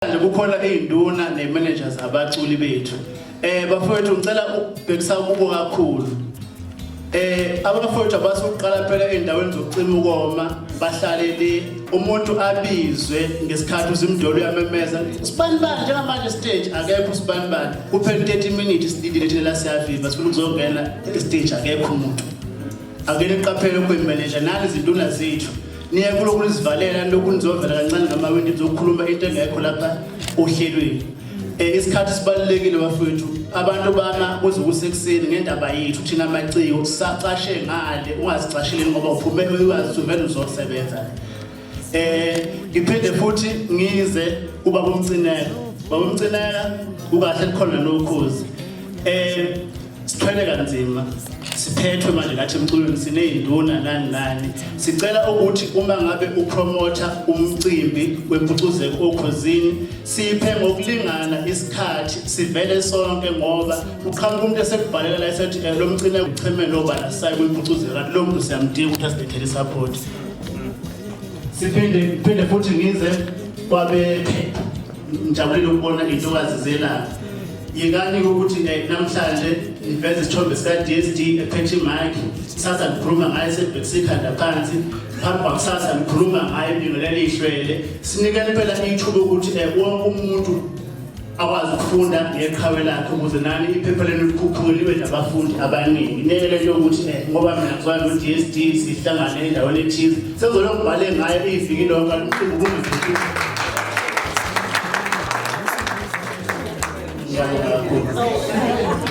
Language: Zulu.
Kukhona izinduna nemanagers abaculi bethu. Bafowethu ngicela ukubhekisa kubo kakhulu. Abafowethu abasuqala phela endaweni zokucima ukoma bahlale le umuntu abizwe ngesikhathi uzimdolo uyamemeza. Sibanibani njengamanje stage akekho sibanibani. Kuphela 30 minutes sididile thina la siyaviva sifuna ukuzongena stage akekho umuntu. Akene iqaphele kwemanager nali izinduna zethu. Niye kulokhu isivalela lokhu nizovela kancane ngamawindi nizokhuluma into engekho lapha ohlelweni. Isikhathi sibalekile bafowethu abantu bama kuze kusekuseni ngendaba yethu thina amaciko sacashe ngale ungazicashile ngoba uphume uyazi uvela uzosebenza. Ngiphinde futhi ngize kuba bomcinela. Baba umcinela ukahle likhona nokhozi. Sithwele kanzima. Siphethwe manje ngathi emculweni sineyinduna nani sicela ukuthi uma ngabe upromota umcimbi wempucuzeko okhosini siphe ngokulingana isikhathi sivele sonke ngoba uqhamuka umuntu esekubhalela la esethi lo mcine ucheme loba sayi kwimpucuzeko kanti lo muntu siyamdinga ukuthi asilethele support. Siphinde futhi ngize kwabe njabulile ukubona intokazi zelanga. Yingani ukuthi namhlanje iveze isithombe sika DSD ephethe mic sasa ngikhuluma ngaye sebheksikhanda phansi phambi kusasa ngikhuluma ngaye ibingelele ihlwele sinikele phela ithuba ukuthi wonke umuntu akwazi ukufunda ngeqhawe lakhe ukuze nani iphepha lenu likhuphuke libe nabafundi abaningi nekele nje ukuthi ngoba mina ngizwana no DSD sihlangane endaweni ethize sengizolo ngibhale ngaye iviki lonke umcimbi kumviki. Yeah.